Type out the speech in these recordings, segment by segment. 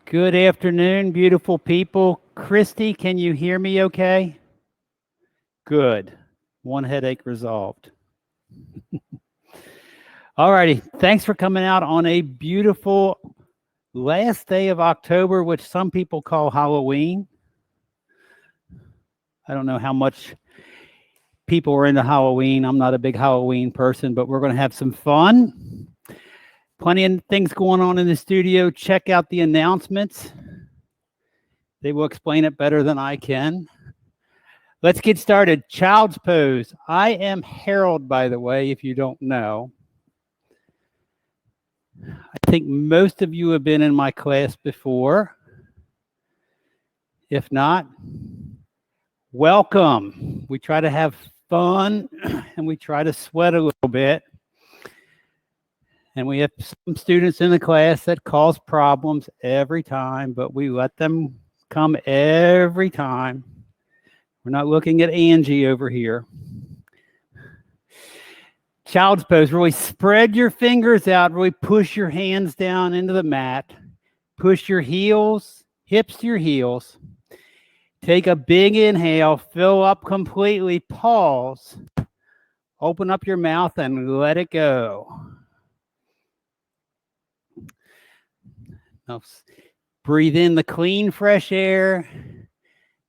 Good afternoon, beautiful people. Christy, can you hear me okay? Good. One headache resolved. All righty. Thanks for coming out on a beautiful last day of October, which some people call Halloween. I don't know how much people are into Halloween. I'm not a big Halloween person, but we're going to have some fun. Plenty of things going on in the studio. Check out the announcements. They will explain it better than I can. Let's get started. Child's pose. I am Harold, by the way, if you don't know. I think most of you have been in my class before. If not, welcome. We try to have fun and we try to sweat a little bit. And we have some students in the class that cause problems every time, but we let them come every time. We're not looking at Angie over here. Child's pose. Really spread your fingers out. Really push your hands down into the mat. Push your heels, hips to your heels. Take a big inhale. Fill up completely. Pause. Open up your mouth and let it go. Now, breathe in the clean, fresh air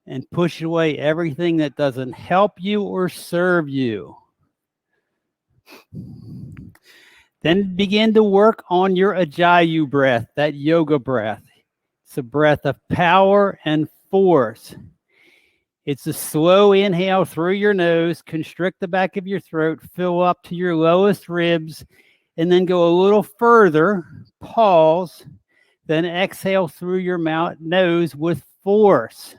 and push away everything that doesn't help you or serve you. Then begin to work on your Ajayu breath, that yoga breath. It's a breath of power and force. It's a slow inhale through your nose, constrict the back of your throat, fill up to your lowest ribs, and then go a little further, pause, then exhale through your nose with force.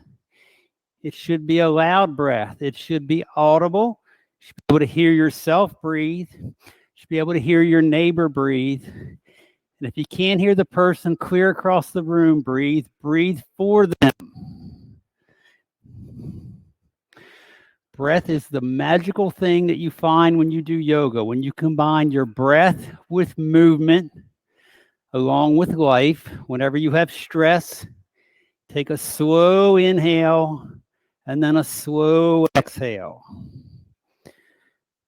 It should be a loud breath. It should be audible. You should be able to hear yourself breathe. You should be able to hear your neighbor breathe. And if you can't hear the person clear across the room breathe, breathe for them. Breath is the magical thing that you find when you do yoga. When you combine your breath with movement, along with life, whenever you have stress, take a slow inhale and then a slow exhale.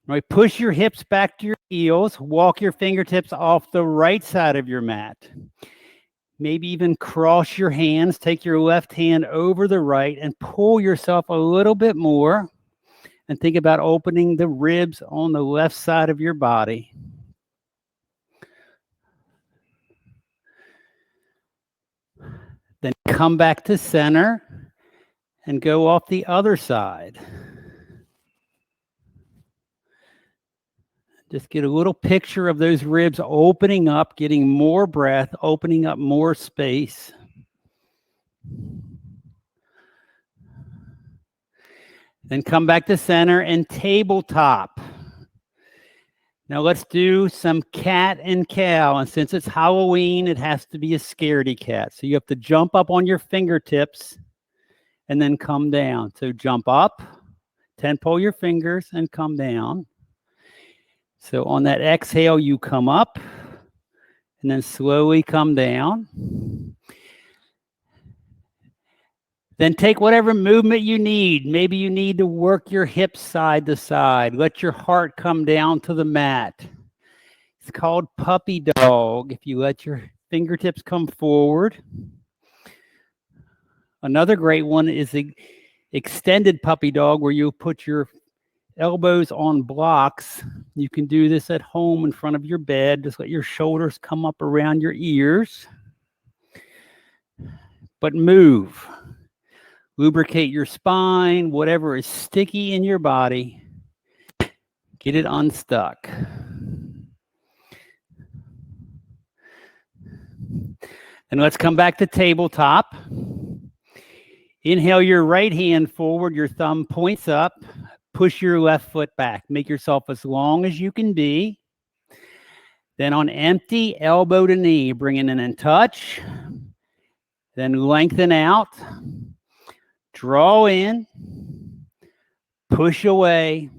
Right, push your hips back to your heels. Walk your fingertips off the right side of your mat. Maybe even cross your hands. Take your left hand over the right and pull yourself a little bit more. And think about opening the ribs on the left side of your body. Then come back to center and go off the other side. Just get a little picture of those ribs opening up, getting more breath, opening up more space. Then come back to center and tabletop. Now let's do some cat and cow. And since it's Halloween, it has to be a scaredy cat. So you have to jump up on your fingertips and then come down. So jump up, 10 pull your fingers and come down. So on that exhale, you come up and then slowly come down. Then take whatever movement you need. Maybe you need to work your hips side to side. Let your heart come down to the mat. It's called puppy dog. If you let your fingertips come forward. Another great one is the extended puppy dog, where you put your elbows on blocks. You can do this at home in front of your bed. Just let your shoulders come up around your ears. But move. Lubricate your spine, whatever is sticky in your body, get it unstuck. And let's come back to tabletop. Inhale your right hand forward, your thumb points up, push your left foot back. Make yourself as long as you can be. Then on empty, elbow to knee, bring it in and touch. Then lengthen out. Draw in, push away.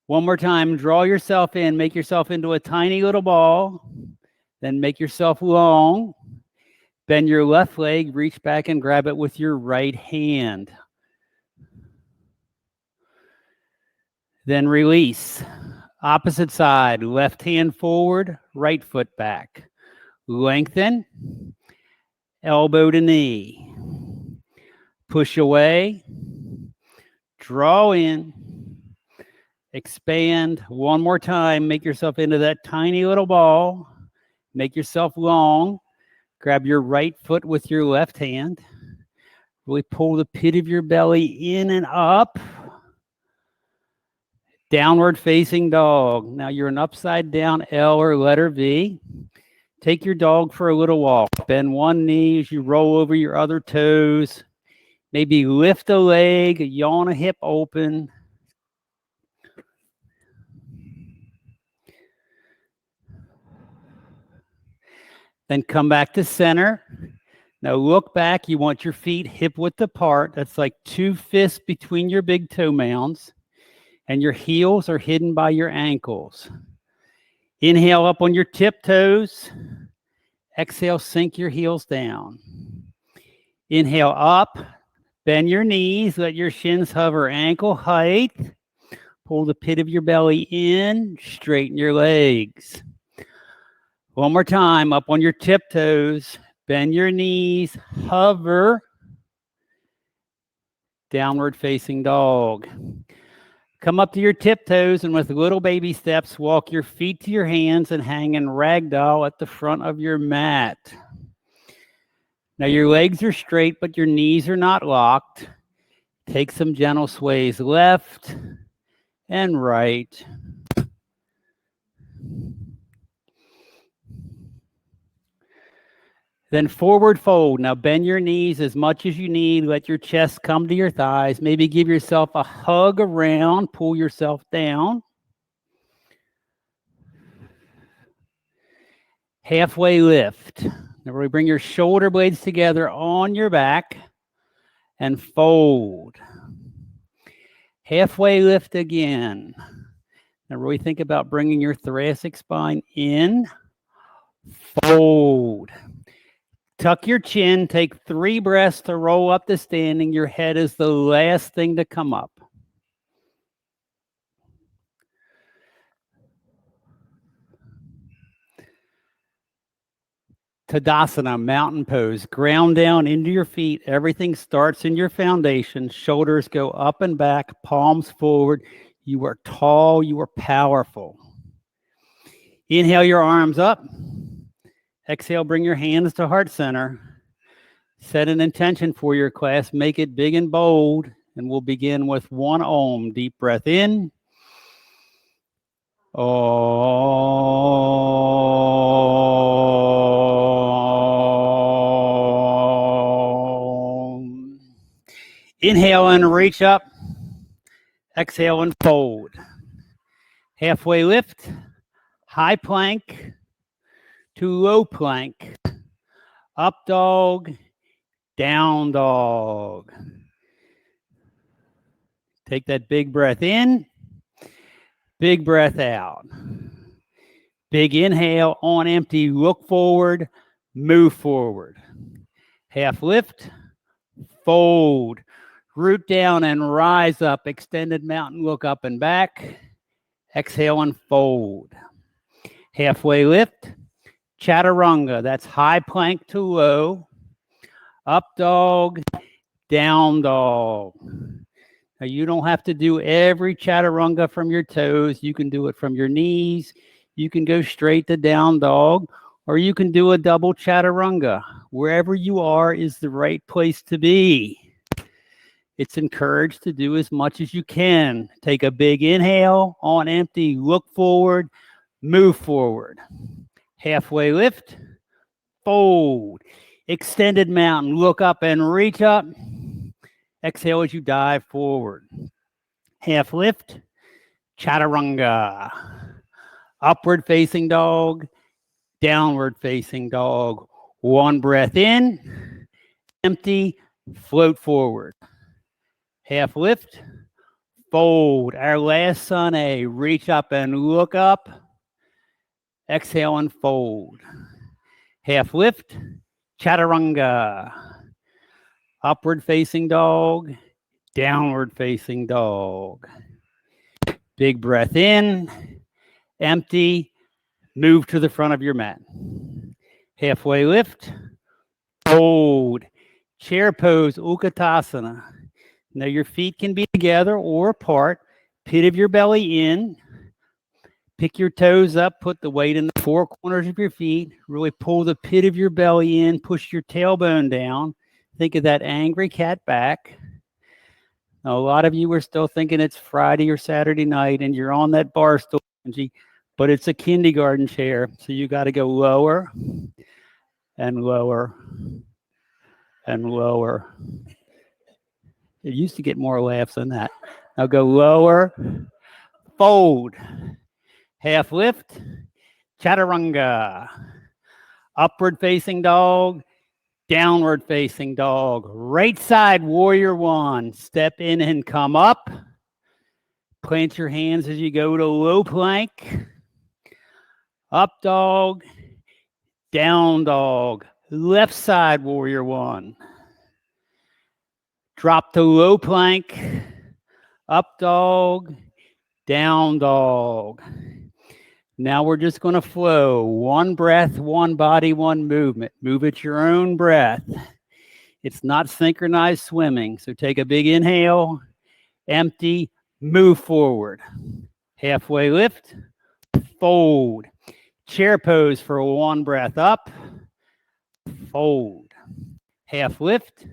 One more time, draw yourself in, make yourself into a tiny little ball, then make yourself long, Bend your left leg, reach back and grab it with your right hand. Then release. Opposite side, left hand forward, right foot back. Lengthen, elbow to knee. Push away, draw in, expand. One more time, make yourself into that tiny little ball. Make yourself long. Grab your right foot with your left hand. Really pull the pit of your belly in and up. Downward facing dog. Now you're an upside down L or letter V. Take your dog for a little walk. Bend one knee as you roll over your other toes. Maybe lift a leg, yawn a hip open. Then come back to center. Now look back. You want your feet hip width apart. That's like 2 fists between your big toe mounds. And your heels are hidden by your ankles. Inhale up on your tiptoes. Exhale, sink your heels down. Inhale up. Bend your knees. Let your shins hover ankle height. Pull the pit of your belly in. Straighten your legs. One more time. Up on your tiptoes. Bend your knees. Hover. Downward facing dog. Come up to your tiptoes and with little baby steps, walk your feet to your hands and hang in ragdoll at the front of your mat. Now your legs are straight, but your knees are not locked. Take some gentle sways left and right. Then forward fold. Now bend your knees as much as you need. Let your chest come to your thighs. Maybe give yourself a hug around. Pull yourself down. Halfway lift. Now really bring your shoulder blades together on your back and fold. Halfway lift again. Now really think about bringing your thoracic spine in. Fold. Tuck your chin, take 3 breaths to roll up to standing. Your head is the last thing to come up. Tadasana, mountain pose. Ground down into your feet. Everything starts in your foundation. Shoulders go up and back, palms forward. You are tall, you are powerful. Inhale your arms up. Exhale, bring your hands to heart center. Set an intention for your class. Make it big and bold. And we'll begin with 1 Om. Deep breath in. Om. Inhale and reach up. Exhale and fold. Halfway lift. High plank to low plank. Up dog. Down dog. Take that big breath in. Big breath out. Big inhale on empty. Look forward. Move forward. Half lift. Fold. Root down and rise up. Extended mountain. Look up and back. Exhale and fold. Halfway lift. Chaturanga. That's high plank to low. Up dog, down dog. Now you don't have to do every chaturanga from your toes. You can do it from your knees. You can go straight to down dog, or you can do a double chaturanga. Wherever you are is the right place to be. It's encouraged to do as much as you can. Take a big inhale on empty. Look forward, move forward. Halfway lift, fold. Extended mountain, look up and reach up. Exhale as you dive forward. Half lift, chaturanga. Upward facing dog, downward facing dog. 1 breath in, empty, float forward. Half lift, fold. Our last sun A, reach up and look up. Exhale and fold. Half lift, Chaturanga. Upward facing dog, downward facing dog. Big breath in, empty, move to the front of your mat. Halfway lift, fold. Chair pose, Utkatasana. Now your feet can be together or apart. Pit of your belly in. Pick your toes up, put the weight in the four corners of your feet. Really pull the pit of your belly in, push your tailbone down. Think of that angry cat back. Now, a lot of you are still thinking it's Friday or Saturday night and you're on that bar stool, but it's a kindergarten chair. So you got to go lower and lower and lower. It used to get more laughs than that. Now go lower, fold, half lift, chaturanga, upward facing dog, downward facing dog, right side warrior one, step in and come up, plant your hands as you go to low plank, up dog, down dog, left side warrior one, drop to low plank, up dog, down dog. Now we're just going to flow. One breath, one body, one movement. Move at your own breath. It's not synchronized swimming. So take a big inhale, empty, move forward. Halfway lift, fold. Chair pose for one breath up, fold. Half lift,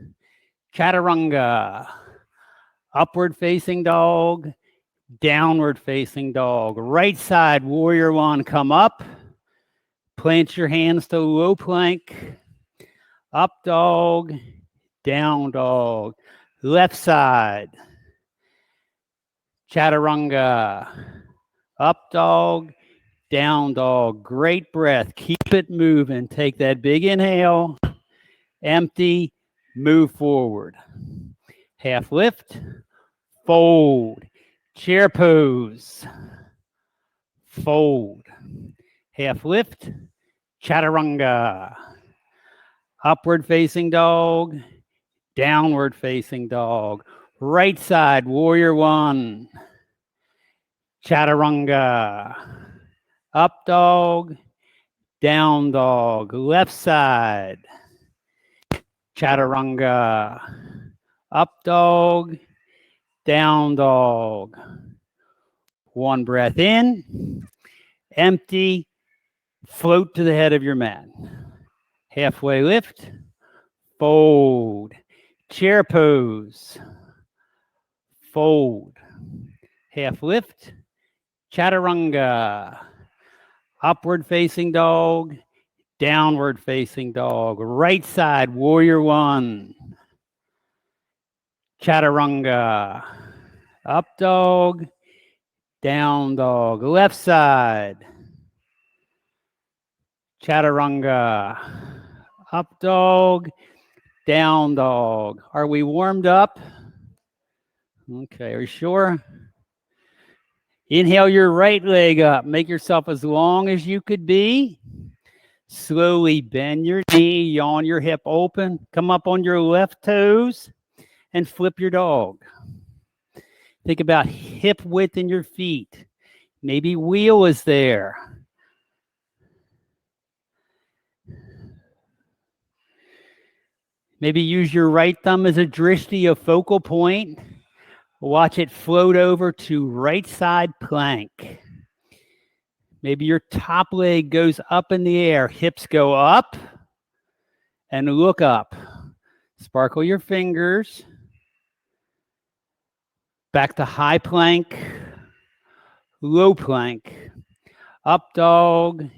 chaturanga. Upward facing dog, downward facing dog. Right side, warrior one, come up. Plant your hands to low plank. Up dog, down dog. Left side, chaturanga. Up dog, down dog. Great breath. Keep it moving. Take that big inhale. Empty. Move forward. Half lift. Fold. Chair pose. Fold. Half lift. Chaturanga. Upward facing dog. Downward facing dog. Right side, warrior one. Chaturanga. Up dog. Down dog. Left side. Chaturanga. Up dog. Down dog. One breath in. Empty. Float to the head of your mat. Halfway lift. Fold. Chair pose. Fold. Half lift. Chaturanga. Upward facing dog. Downward facing dog. Right side, warrior one. Chaturanga. Up dog. Down dog. Left side. Chaturanga. Up dog. Down dog. Are we warmed up? Okay, are you sure? Inhale your right leg up. Make yourself as long as you could be. Slowly bend your knee, yawn your hip open. Come up on your left toes and flip your dog. Think about hip width in your feet. Maybe wheel is there. Maybe use your right thumb as a drishti, a focal point. Watch it float over to right side plank. Maybe your top leg goes up in the air. Hips go up and look up. Sparkle your fingers. Back to high plank, low plank, up dog,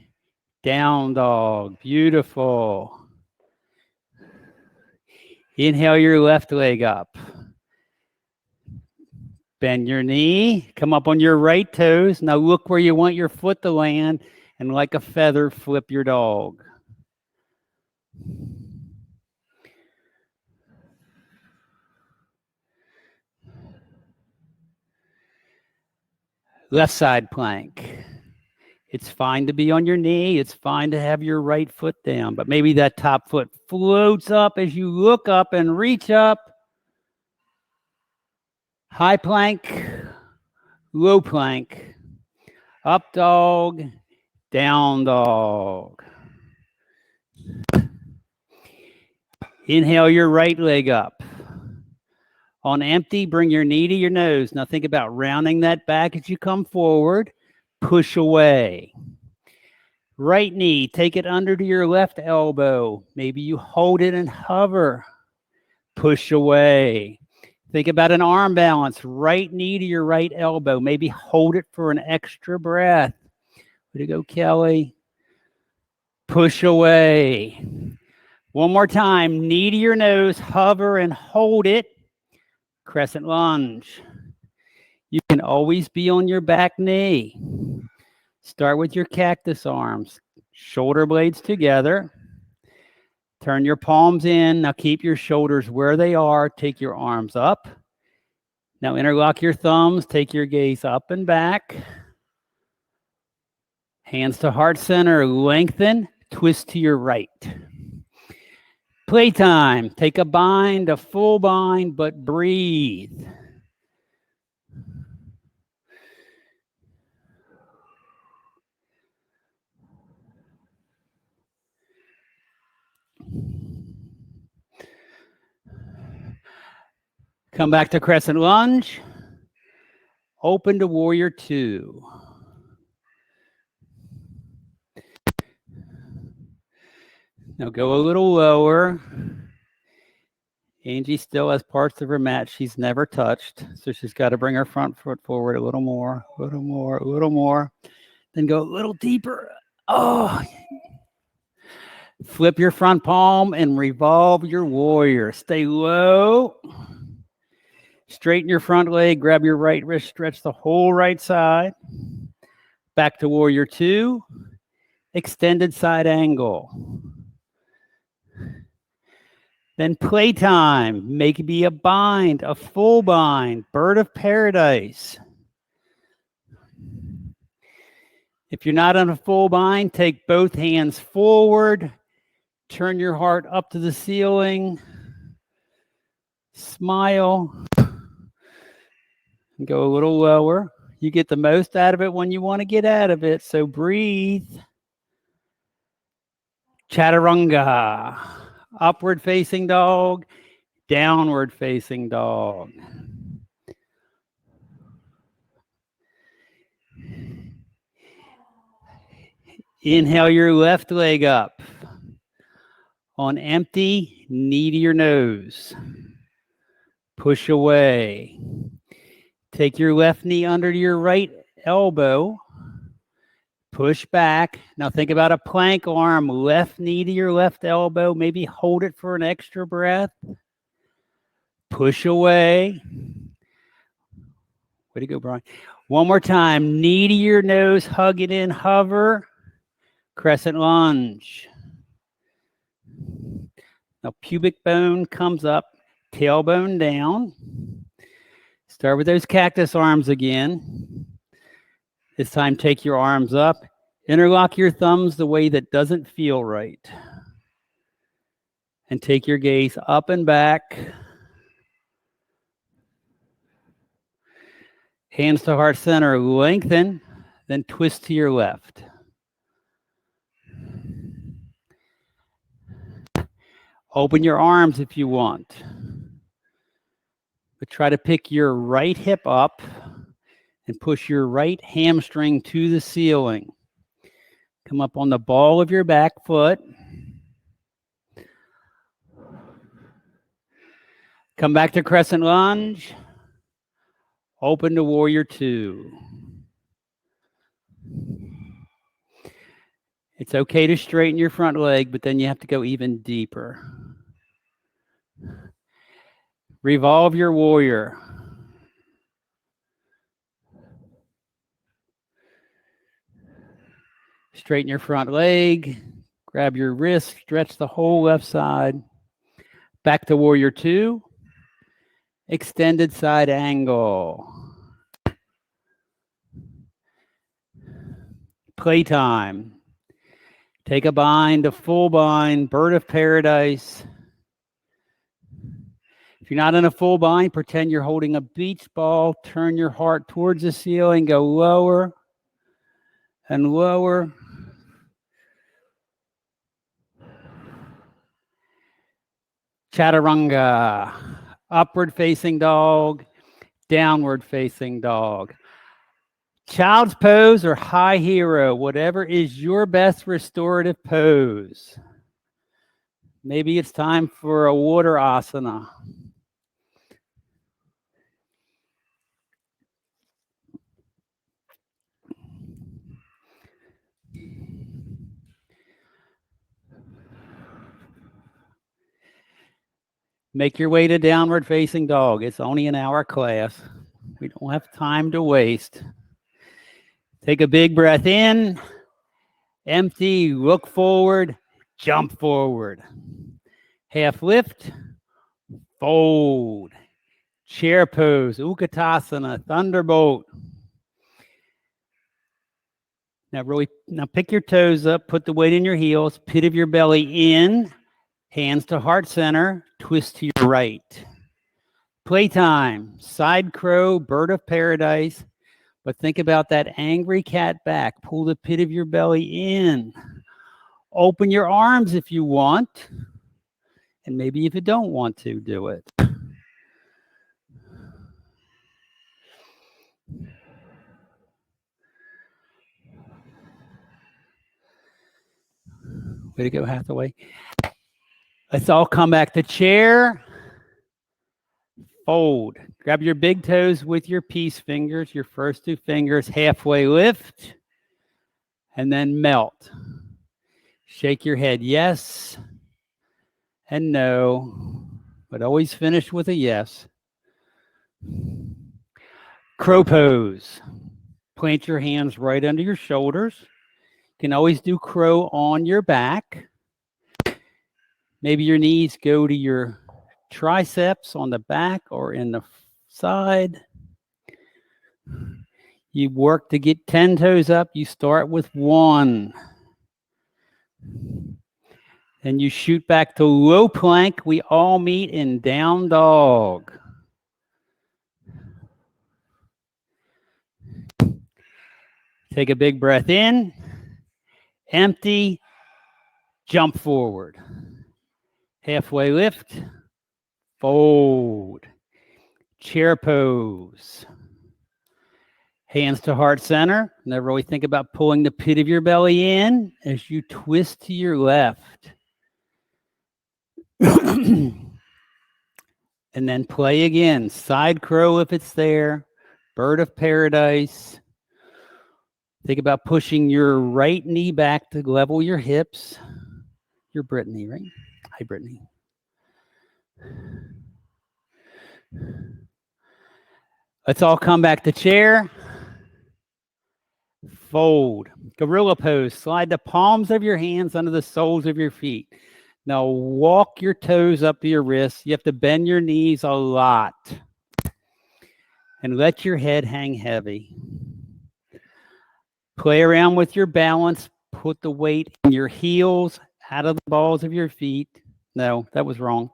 down dog. Beautiful. Inhale your left leg up. Bend your knee, come up on your right toes. Now look where you want your foot to land, and like a feather, flip your dog. Left side plank. It's fine to be on your knee. It's fine to have your right foot down, but maybe that top foot floats up as you look up and reach up. High plank, low plank, up dog, down dog. Inhale your right leg up. On empty, bring your knee to your nose. Now think about rounding that back as you come forward. Push away. Right knee, take it under to your left elbow. Maybe you hold it and hover. Push away. Think about an arm balance. Right knee to your right elbow. Maybe hold it for an extra breath. Way to go, Kelly. Push away. One more time. Knee to your nose. Hover and hold it. Crescent lunge. You can always be on your back knee. Start with your cactus arms. Shoulder blades together. Turn your palms in. Now keep your shoulders where they are. Take your arms up. Now interlock your thumbs. Take your gaze up and back. Hands to heart center. Lengthen. Twist to your right. Playtime. Take a bind, a full bind, but breathe. Come back to crescent lunge. Open to warrior two. Now go a little lower. Angie still has parts of her mat she's never touched, so she's got to bring her front foot forward a little more, a little more, a little more. Then go a little deeper. Oh, flip your front palm and revolve your warrior. Stay low. Straighten your front leg, grab your right wrist, stretch the whole right side. Back to warrior two. Extended side angle. Then playtime. Make me a bind, a full bind, bird of paradise. If you're not on a full bind, take both hands forward. Turn your heart up to the ceiling. Smile. And go a little lower. You get the most out of it when you want to get out of it, so breathe. Chaturanga. Upward facing dog, downward facing dog. Inhale your left leg up. On empty, knee to your nose. Push away. Take your left knee under your right elbow. Push back. Now think about a plank arm. Left knee to your left elbow. Maybe hold it for an extra breath. Push away. Way to go, Brian. One more time. Knee to your nose. Hug it in. Hover. Crescent lunge. Now pubic bone comes up. Tailbone down. Start with those cactus arms again. This time take your arms up. Interlock your thumbs the way that doesn't feel right. And take your gaze up and back. Hands to heart center, lengthen, then twist to your left. Open your arms if you want. But try to pick your right hip up and push your right hamstring to the ceiling. Come up on the ball of your back foot. Come back to crescent lunge. Open to warrior two. It's okay to straighten your front leg, but then you have to go even deeper. Revolve your warrior. Straighten your front leg. Grab your wrist. Stretch the whole left side. Back to warrior two. Extended side angle. Playtime. Take a bind, a full bind, bird of paradise. If you're not in a full bind, pretend you're holding a beach ball. Turn your heart towards the ceiling. Go lower and lower. Chaturanga. Upward facing dog, downward facing dog. Child's pose or high hero, whatever is your best restorative pose. Maybe it's time for a water asana. Make your way to downward facing dog. It's only an hour class. We don't have time to waste. Take a big breath in, empty, look forward, jump forward. Half lift, fold. Chair pose, Utkatasana, Thunderbolt. Now pick your toes up, put the weight in your heels, pit of your belly in, hands to heart center, twist to your right. Playtime, side crow, bird of paradise. But think about that angry cat back. Pull the pit of your belly in. Open your arms if you want. And maybe if you don't want to, do it. Way to go, Hathaway. Let's all come back to chair. Fold. Grab your big toes with your peace fingers, your first two fingers, halfway lift, and then melt. Shake your head yes and no, but always finish with a yes. Crow pose. Plant your hands right under your shoulders. You can always do crow on your back. Maybe your knees go to your triceps on the back or in the side. You work to get 10 toes up. You start with 1. Then you shoot back to low plank. We all meet in down dog. Take a big breath in. Empty. Jump forward. Halfway lift. Fold. Chair pose. Hands to heart center. Never really think about pulling the pit of your belly in as you twist to your left. And then play again. Side crow if it's there. Bird of paradise. Think about pushing your right knee back to level your hips. You're Brittany, right? Hi, Brittany. Let's all come back to chair. Fold. Gorilla pose. Slide the palms of your hands under the soles of your feet. Now walk your toes up to your wrists. You have to bend your knees a lot. And let your head hang heavy. Play around with your balance. Put the weight in your heels out of the balls of your feet. No, that was wrong.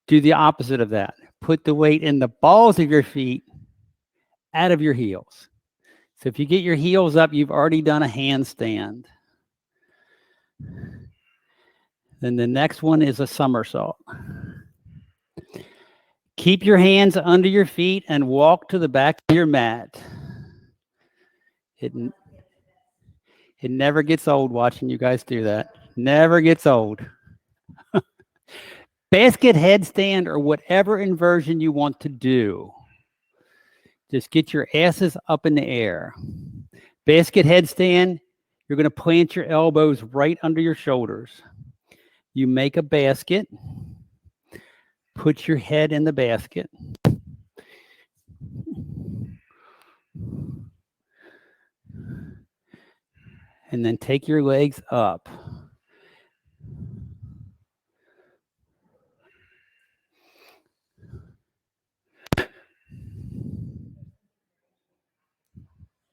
Do the opposite of that. Put the weight in the balls of your feet out of your heels. So if you get your heels up, you've already done a handstand. Then the next one is a somersault. Keep your hands under your feet and walk to the back of your mat. It never gets old watching you guys do that. Never gets old. Basket headstand or whatever inversion you want to do. Just get your asses up in the air. Basket headstand, you're going to plant your elbows right under your shoulders. You make a basket. Put your head in the basket. And then take your legs up.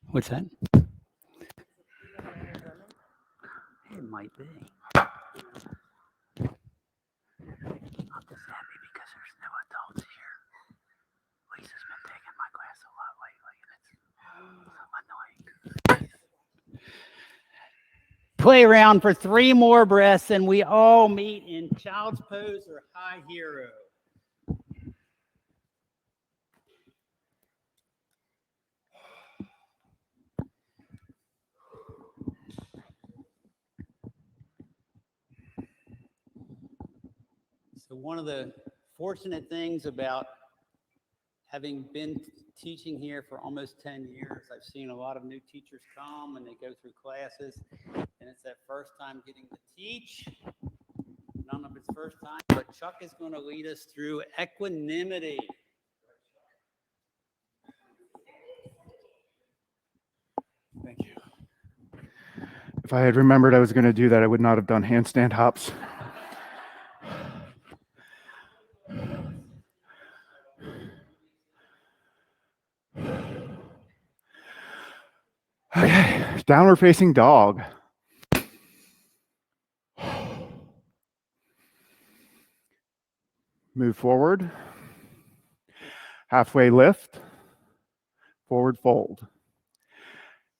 What's that? might be. I'm just happy because there's no adults here. Lisa's been taking my class a lot lately, and it's annoying. Play around for 3 more breaths, and we all meet in child's pose or high hero. So one of the fortunate things about having been teaching here for almost 10 years, I've seen a lot of new teachers come and they go through classes, and it's that first time getting to teach. None of it's first time, but Chuck is going to lead us through equanimity. Thank you. If I had remembered I was going to do that, I would not have done handstand hops. Okay, downward facing dog. Move forward. Halfway lift. Forward fold.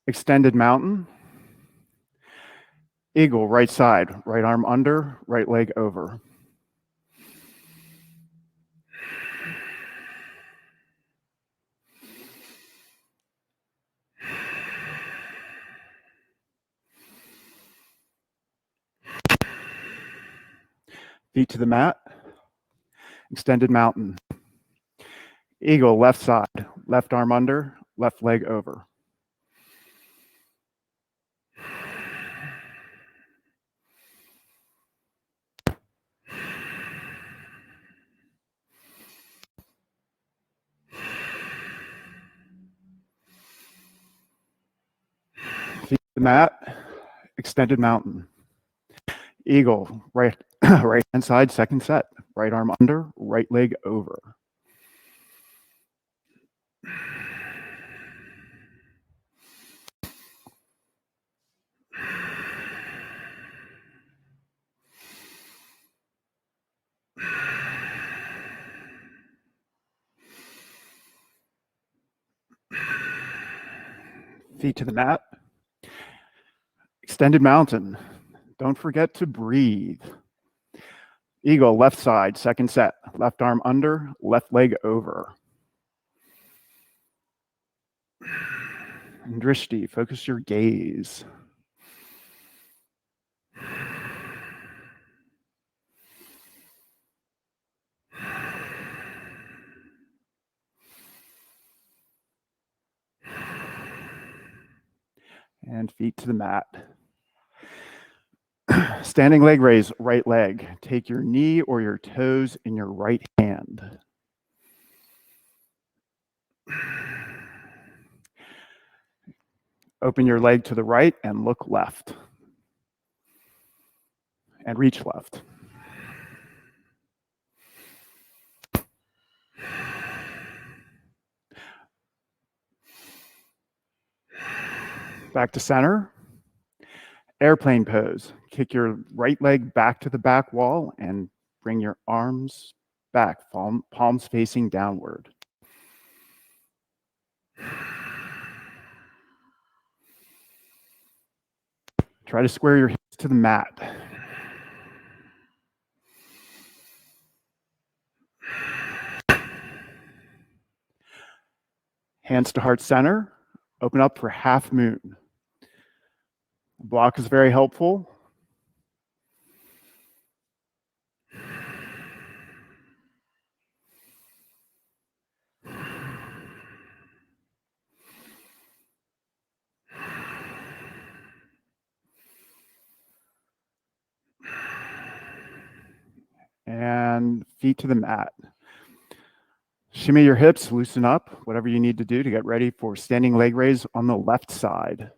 Extended mountain. Eagle, right side. Right arm under, right leg over. Feet to the mat. Extended mountain. Eagle, left side. Left arm under, left leg over. Feet to the mat. Extended mountain. Eagle, right hand side, second set. Right arm under, right leg over. Feet to the mat. Extended mountain. Don't forget to breathe. Eagle, left side, second set. Left arm under, left leg over. And Drishti, focus your gaze. And feet to the mat. Standing leg raise, right leg. Take your knee or your toes in your right hand. Open your leg to the right and look left. And reach left. Back to center. Airplane pose. Kick your right leg back to the back wall and bring your arms back, palms facing downward. Try to square your hips to the mat. Hands to heart center. Open up for half moon. Block is very helpful. And feet to the mat. Shimmy your hips, loosen up, whatever you need to do to get ready for standing leg raise on the left side.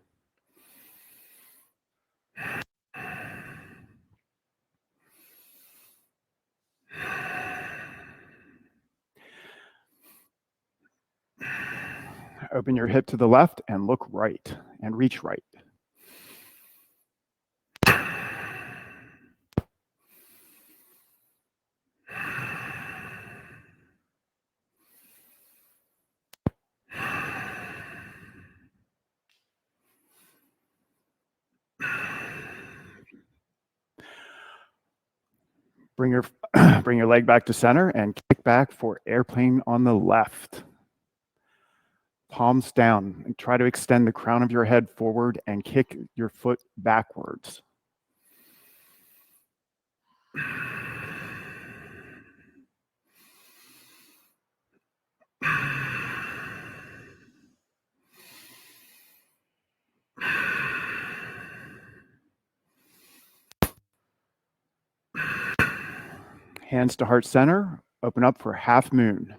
Open your hip to the left and look right and reach right. Bring your bring your leg back to center and kick back for airplane on the left. Palms down and try to extend the crown of your head forward and kick your foot backwards. Hands to heart center, open up for half moon.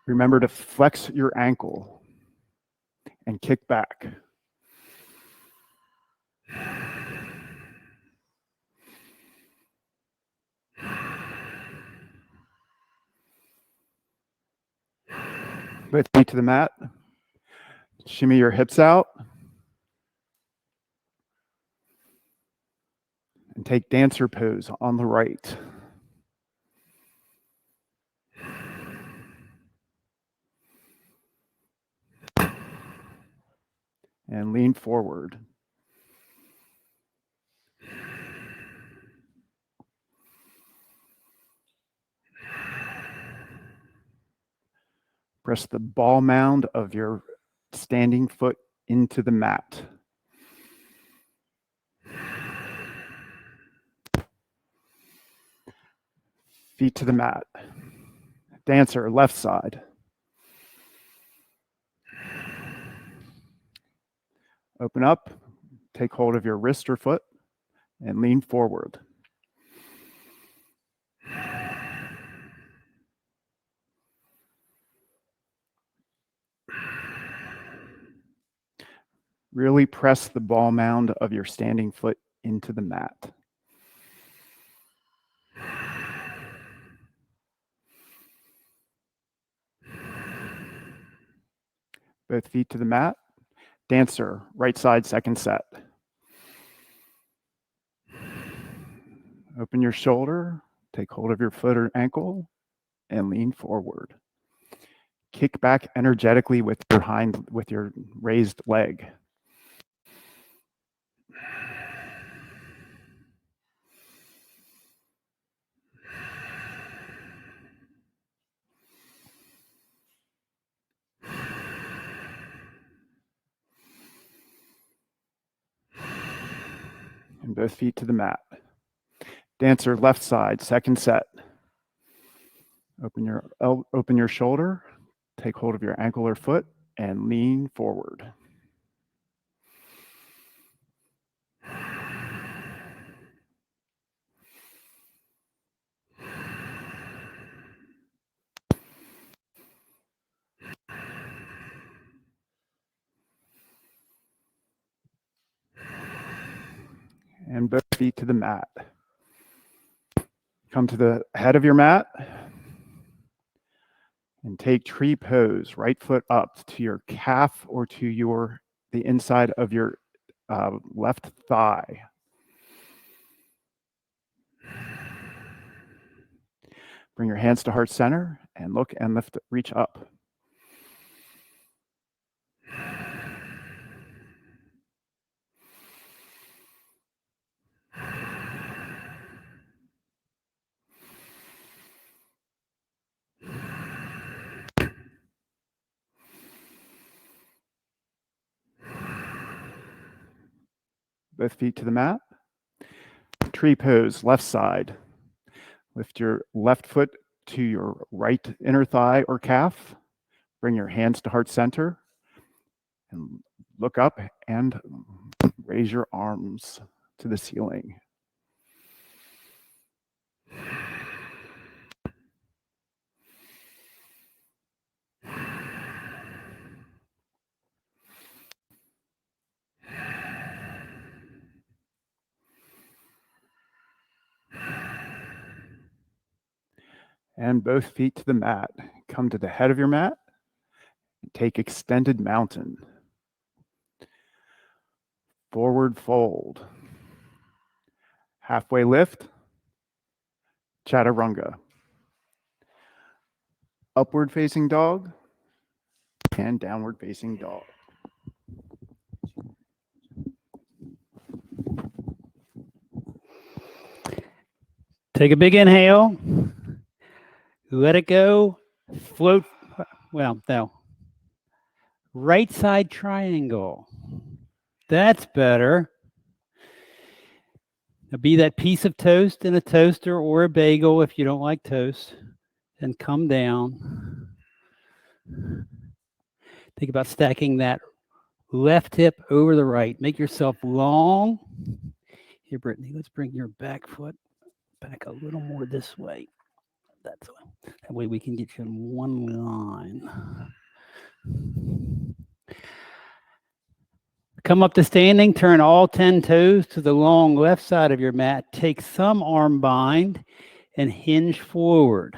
Remember to flex your ankle and kick back. Both feet to the mat. Shimmy your hips out. And take dancer pose on the right. And lean forward. Press the ball mound of your standing foot into the mat. Feet to the mat. Dancer, left side. Open up, take hold of your wrist or foot, and lean forward. Really press the ball mound of your standing foot into the mat. Both feet to the mat. Dancer, right side, second set. Open your shoulder, take hold of your foot or ankle, and lean forward. Kick back energetically with your raised leg. And both feet to the mat. Dancer, left side, second set. Open your shoulder, take hold of your ankle or foot, and lean forward. And both feet to the mat. Come to the head of your mat and take tree pose, right foot up to your calf or to the inside of your left thigh. Bring your hands to heart center and look and lift, reach up. Both feet to the mat. Tree pose, left side. Lift your left foot to your right inner thigh or calf. Bring your hands to heart center and look up and raise your arms to the ceiling. And both feet to the mat. Come to the head of your mat and take extended mountain. Forward fold. Halfway lift. Chaturanga. Upward facing dog and downward facing dog. Take a big inhale. Let it go. Float. Well, no. Right side triangle. That's better. Now be that piece of toast in a toaster or a bagel if you don't like toast. And come down. Think about stacking that left hip over the right. Make yourself long. Here, Brittany, let's bring your back foot back a little more this way. That's way. That way we can get you in one line. Come up to standing, turn all 10 toes to the long left side of your mat. Take some arm bind and hinge forward.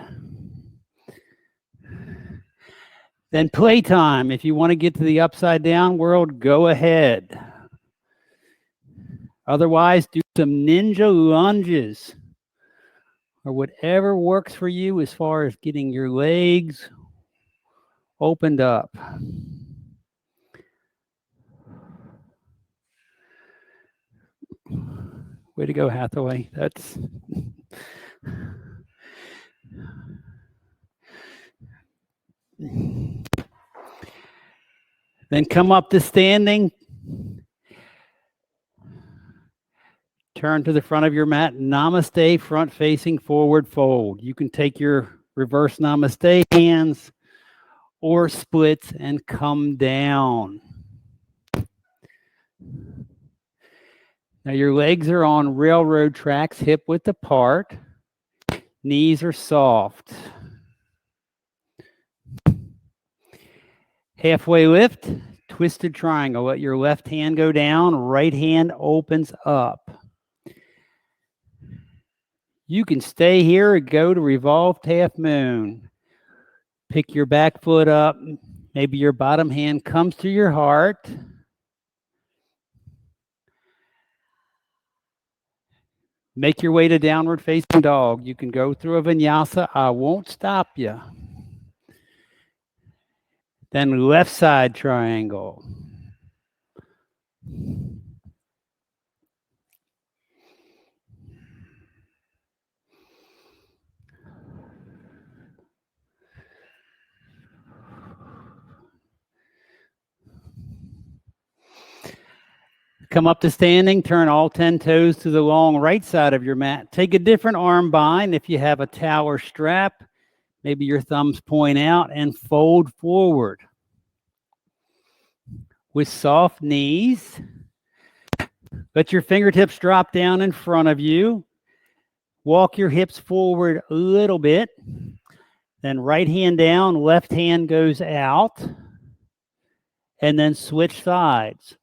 Then playtime. If you want to get to the upside down world, go ahead. Otherwise, do some ninja lunges or whatever works for you as far as getting your legs opened up. Way to go, Hathaway. That's then come up to standing. Turn to the front of your mat. Namaste, front facing, forward fold. You can take your reverse namaste hands or splits and come down. Now your legs are on railroad tracks, hip width apart. Knees are soft. Halfway lift, twisted triangle. Let your left hand go down, right hand opens up. You can stay here or go to revolved half moon. Pick your back foot up. Maybe your bottom hand comes to your heart. Make your way to downward facing dog. You can go through a vinyasa. I won't stop you. Then left side triangle. Come up to standing, turn all 10 toes to the long right side of your mat. Take a different arm bind if you have a towel or strap. Maybe your thumbs point out and fold forward. With soft knees, let your fingertips drop down in front of you. Walk your hips forward a little bit. Then right hand down, left hand goes out. And then switch sides.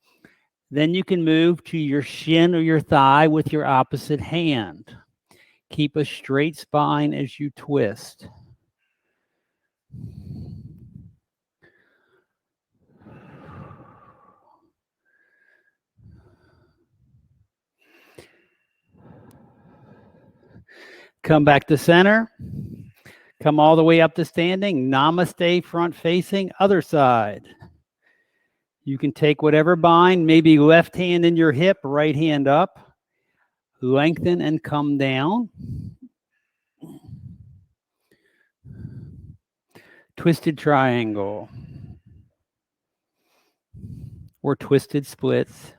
Then you can move to your shin or your thigh with your opposite hand. Keep a straight spine as you twist. Come back to center. Come all the way up to standing. Namaste, front facing, other side. You can take whatever bind, maybe left hand in your hip, right hand up. Lengthen and come down. Twisted triangle. Or twisted splits.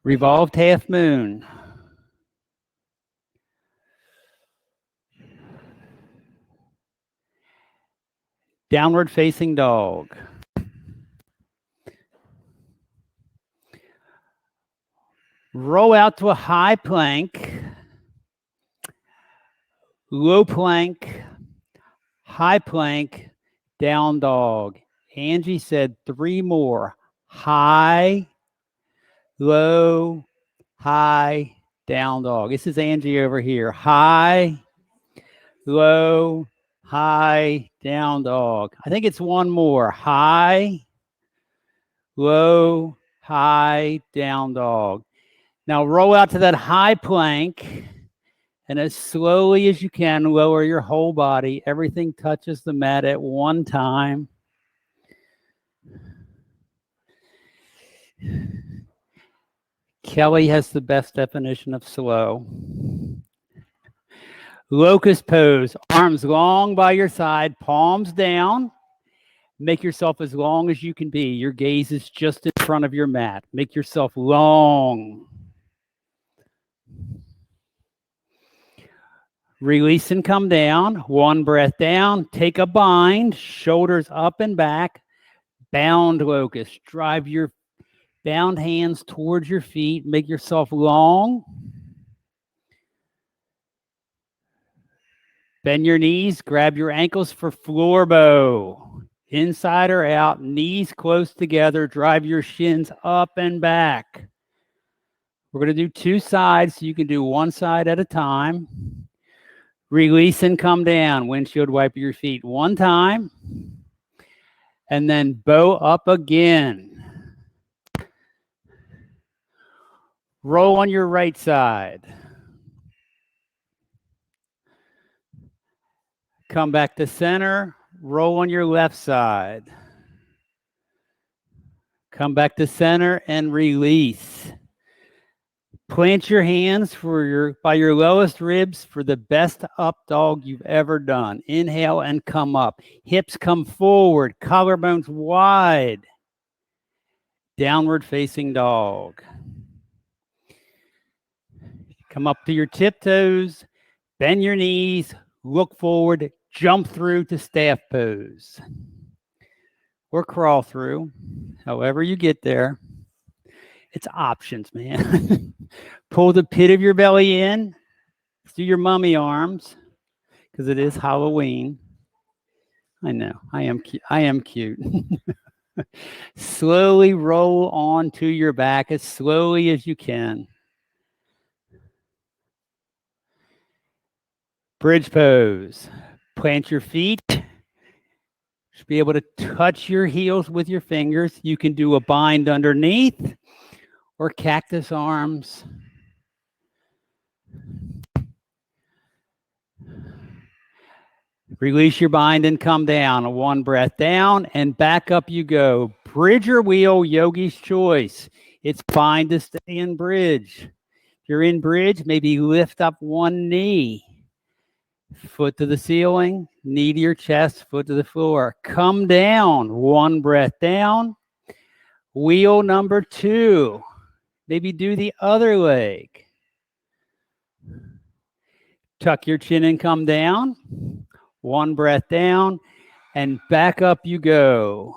Revolved half moon. Downward facing dog. Roll out to a high plank, low plank, high plank, down dog. Angie said 3 more. High, low, high, down dog. This is Angie over here. High, low, high, down dog. I think it's 1 more. High, low, high, down dog. Now roll out to that high plank, and as slowly as you can, lower your whole body. Everything touches the mat at one time. Kelly has the best definition of slow. Locust pose, arms long by your side, palms down. Make yourself as long as you can be. Your gaze is just in front of your mat. Make yourself long. Release and come down. One breath down. Take a bind. Shoulders up and back. Bound locust. Drive your bound hands towards your feet. Make yourself long. Bend your knees. Grab your ankles for floor bow. Inside or out. Knees close together. Drive your shins up and back. We're going to do two sides, so you can do one side at a time. Release and come down. Windshield wiper your feet one time. And then bow up again. Roll on your right side. Come back to center. Roll on your left side. Come back to center and release. Plant your hands by your lowest ribs for the best up dog you've ever done. Inhale and come up. Hips come forward. Collarbones wide. Downward facing dog. Come up to your tiptoes. Bend your knees. Look forward. Jump through to staff pose. Or crawl through. However you get there. It's options, man. Pull the pit of your belly in. Do your mummy arms, because it is Halloween. I know. I am cute. Slowly roll onto your back as slowly as you can. Bridge pose. Plant your feet. Should be able to touch your heels with your fingers. You can do a bind underneath or cactus arms. Release your bind and come down. One breath down and back up you go. Bridge or wheel, yogi's choice. It's fine to stay in bridge. If you're in bridge, maybe lift up one knee. Foot to the ceiling, knee to your chest, foot to the floor. Come down. One breath down. Wheel number 2. Maybe do the other leg. Tuck your chin and come down. One breath down and back up you go.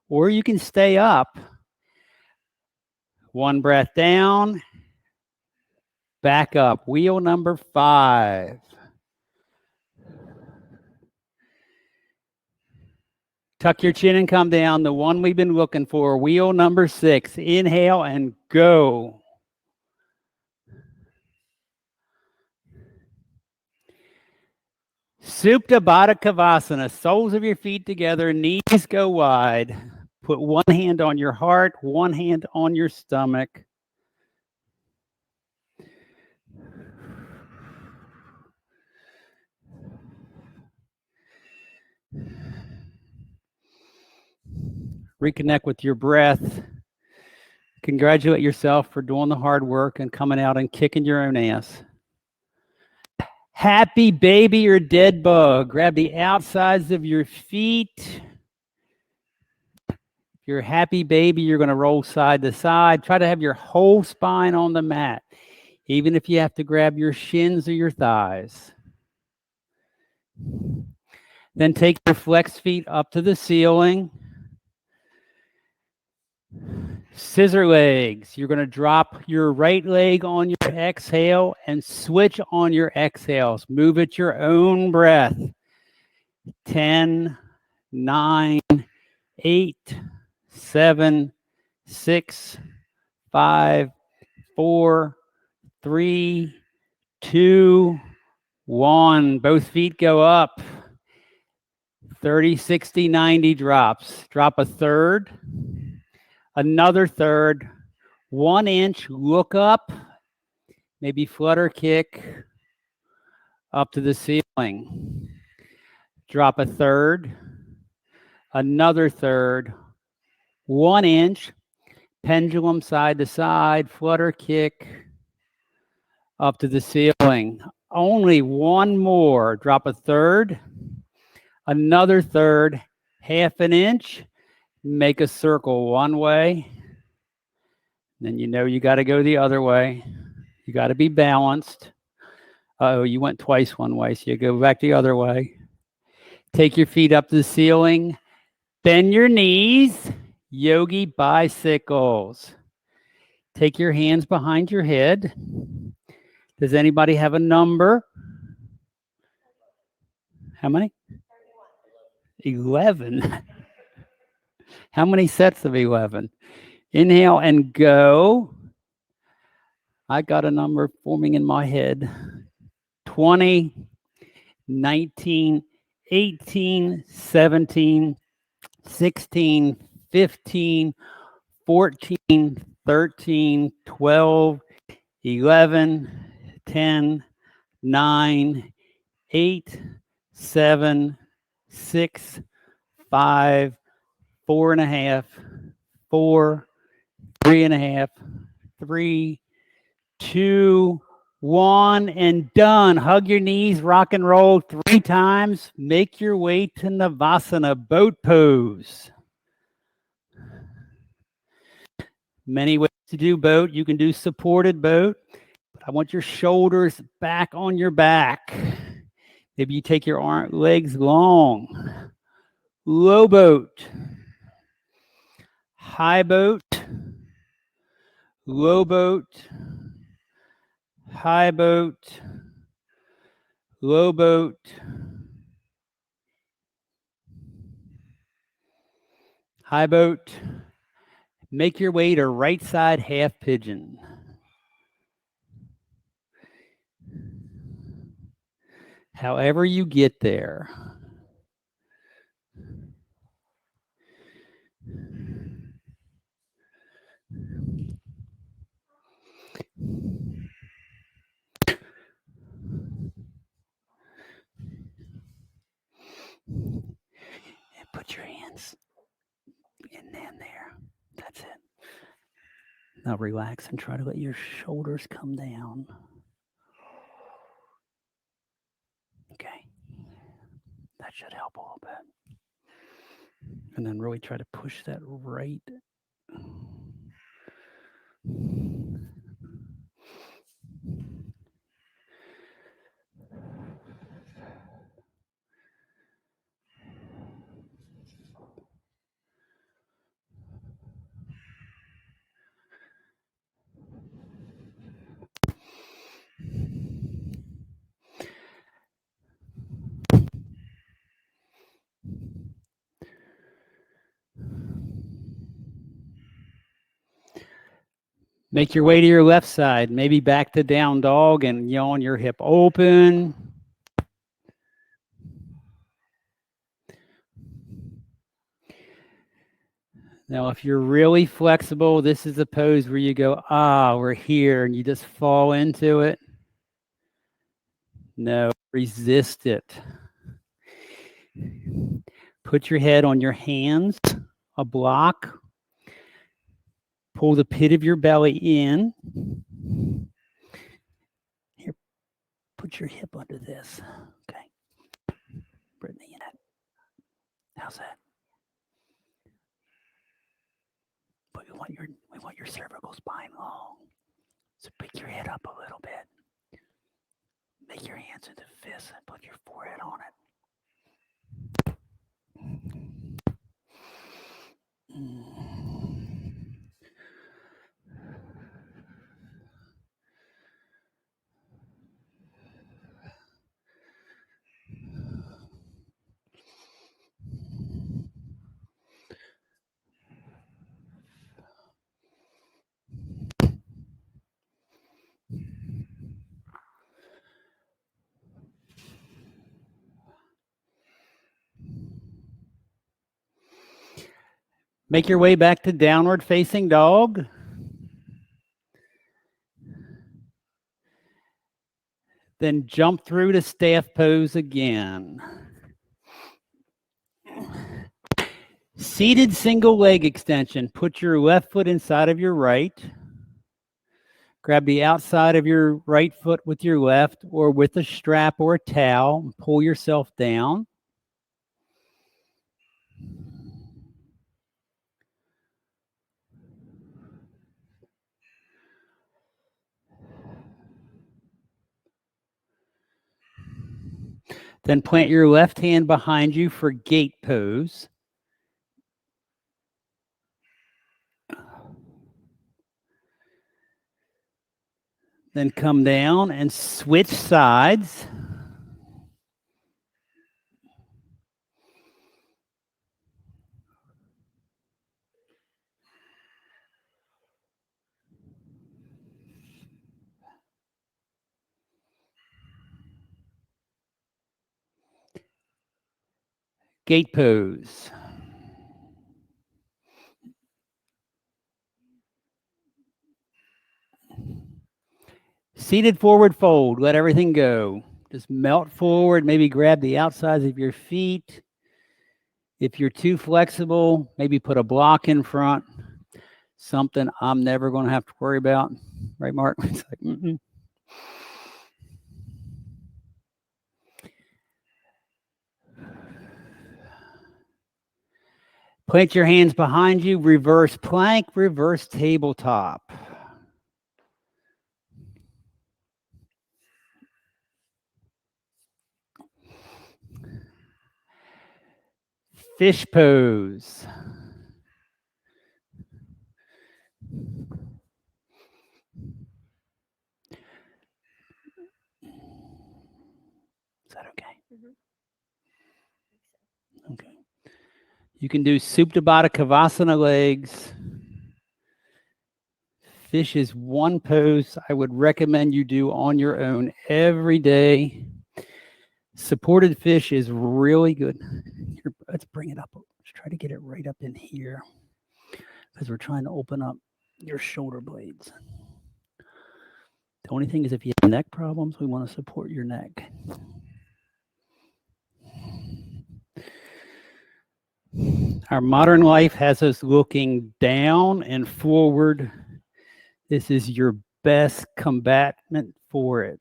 Or you can stay up. One breath down. Back up. Wheel number 5. Tuck your chin and come down. The one we've been looking for. Wheel number 6. Inhale and go. Supta Baddha Kavasana. Soles of your feet together. Knees go wide. Put one hand on your heart. One hand on your stomach. Reconnect with your breath. Congratulate yourself for doing the hard work and coming out and kicking your own ass. Happy baby or dead bug. Grab the outsides of your feet. If you're a happy baby, you're going to roll side to side. Try to have your whole spine on the mat, even if you have to grab your shins or your thighs. Then take your flexed feet up to the ceiling. Scissor legs. You're going to drop your right leg on your exhale and switch on your exhales. Move at your own breath. 10, 9, 8, 7, 6, 5, 4, 3, 2, 1. Both feet go up. 30, 60, 90 drops. Drop a third. Another third, 1 inch, look up, maybe flutter kick up to the ceiling. Drop a third, another third, 1 inch, pendulum side to side, flutter kick up to the ceiling. Only one more. Drop a third, another third, half an inch, make a circle one way. Then you know you got to go the other way. You got to be balanced. Oh, you went twice one way, so you go back the other way. Take your feet up to the ceiling. Bend your knees. Yogi bicycles. Take your hands behind your head. Does anybody have a number? How many? 11. How many sets of 11? Inhale and go. I got a number forming in my head. 20, 19, 18, 17, 16, 15, 14, 13, 12, 11, 10, 9, 8, 7, 6, 5, 4 and a half, 4, 3 and a half, 3, 2, 1, and done. Hug your knees, rock and roll 3 times. Make your way to Navasana, boat pose. Many ways to do boat. You can do supported boat, but I want your shoulders back on your back. Maybe you take your legs long. Low boat, high boat, low boat, high boat, low boat, high boat. Make your way to right side half pigeon. However you get there. And put your hands in there. That's it. Now relax and try to let your shoulders come down. Okay. That should help a little bit. And then really try to push that right. Make your way to your left side, maybe back to down dog and yawn your hip open. Now, if you're really flexible, this is a pose where you go, we're here, and you just fall into it. No, resist it. Put your head on your hands, a block. Pull the pit of your belly in. Here, put your hip under this. Okay. Brittany, how's that? But we want your cervical spine long. So pick your head up a little bit. Make your hands into fists and put your forehead on it. Make your way back to downward facing dog. Then jump through to staff pose again. Seated single leg extension. Put your left foot inside of your right. Grab the outside of your right foot with your left or with a strap or a towel and pull yourself down. Then plant your left hand behind you for gate pose. Then come down and switch sides. Gate pose. Seated forward fold. Let everything go. Just melt forward. Maybe grab the outsides of your feet. If you're too flexible, maybe put a block in front. Something I'm never going to have to worry about. Right, Mark? It's like, mm-mm. Plant your hands behind you. Reverse plank, reverse tabletop. Fish pose. Is that okay? Okay. You can do Supta Baddha Kavasana legs. Fish is one pose I would recommend you do on your own every day. Supported fish is really good. Here, let's bring it up. Let's try to get it right up in here because we're trying to open up your shoulder blades. The only thing is if you have neck problems, we want to support your neck. Our modern life has us looking down and forward. This is your best combatant for it.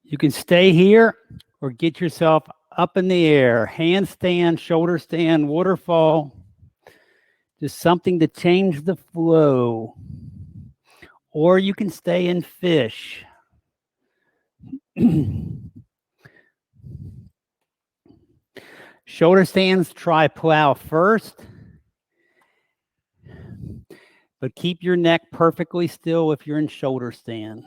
You can stay here or get yourself up in the air. Handstand, shoulder stand, waterfall. Just something to change the flow. Or you can stay in fish. Shoulder stands, try plow first. But keep your neck perfectly still if you're in shoulder stand.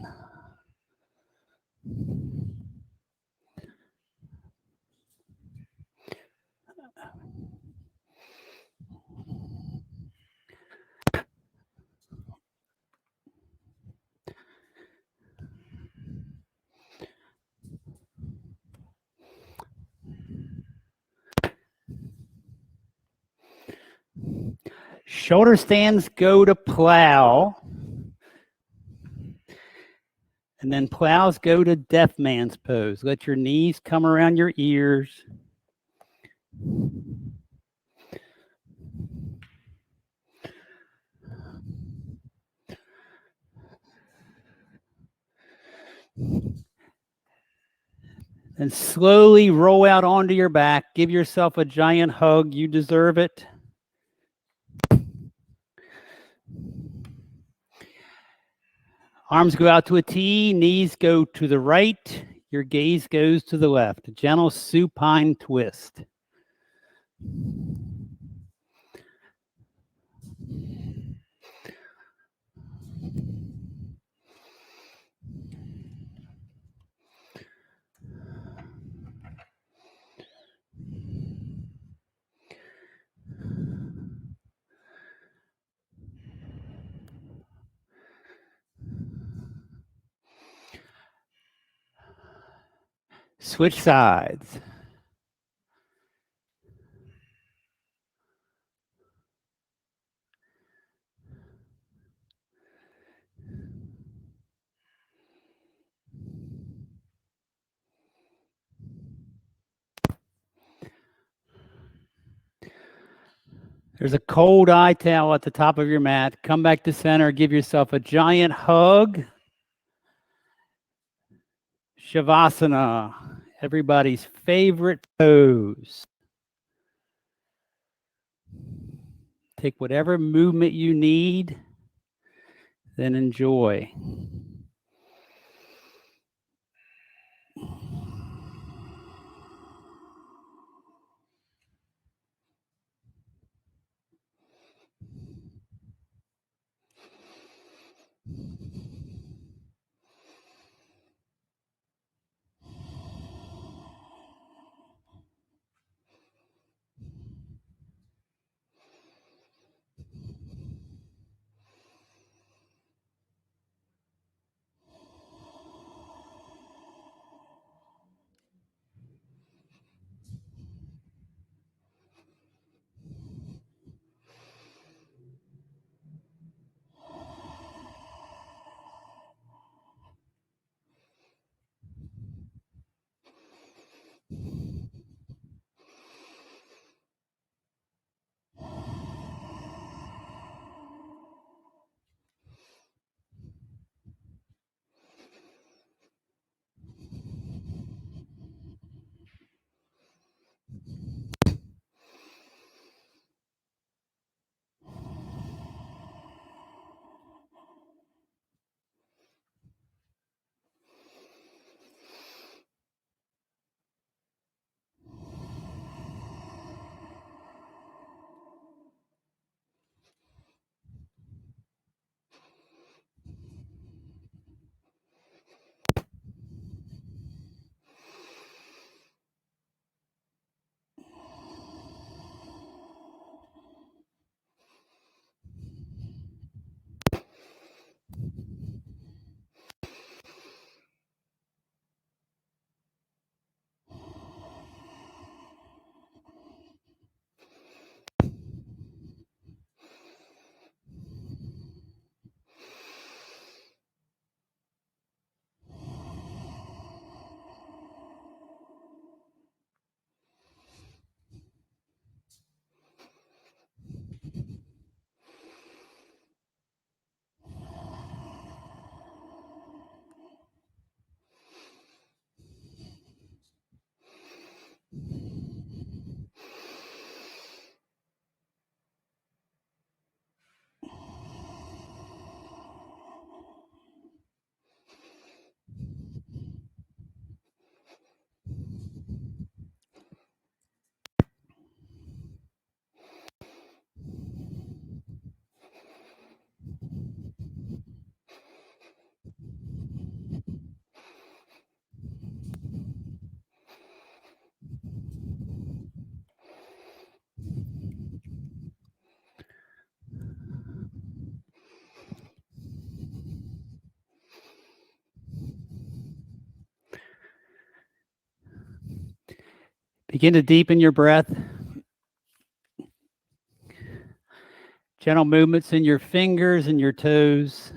Shoulder stands go to plow. And then plows go to deaf man's pose. Let your knees come around your ears. And slowly roll out onto your back. Give yourself a giant hug. You deserve it. Arms go out to a T, knees go to the right, your gaze goes to the left. A gentle supine twist. Switch sides. There's a cold eye towel at the top of your mat. Come back to center. Give yourself a giant hug. Shavasana, everybody's favorite pose. Take whatever movement you need, then enjoy. Begin to deepen your breath. Gentle movements in your fingers and your toes.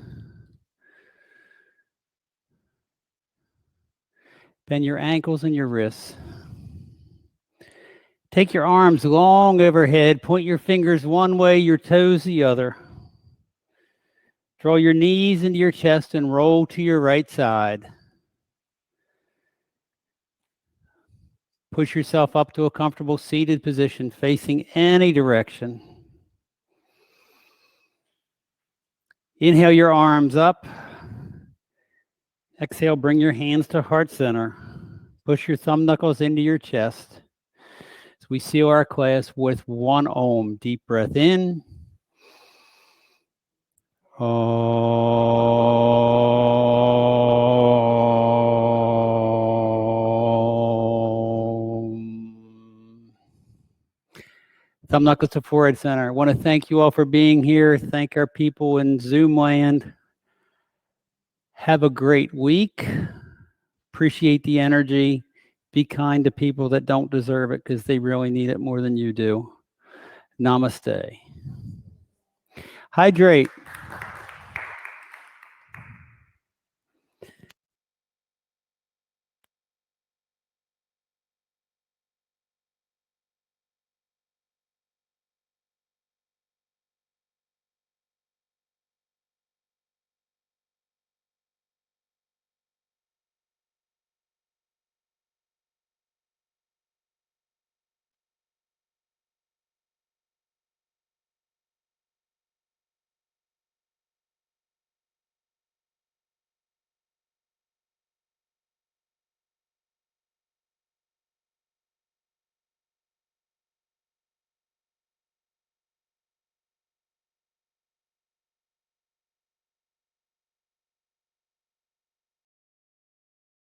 Bend your ankles and your wrists. Take your arms long overhead. Point your fingers one way, your toes the other. Draw your knees into your chest and roll to your right side. Push yourself up to a comfortable seated position facing any direction. Inhale your arms up. Exhale, bring your hands to heart center. Push your thumb knuckles into your chest. So we seal our class with one Om. Deep breath in. Thumb knuckles to forehead center. I want to thank you all for being here. Thank our people in Zoom land. Have a great week. Appreciate the energy. Be kind to people that don't deserve it because they really need it more than you do. Namaste. Hydrate.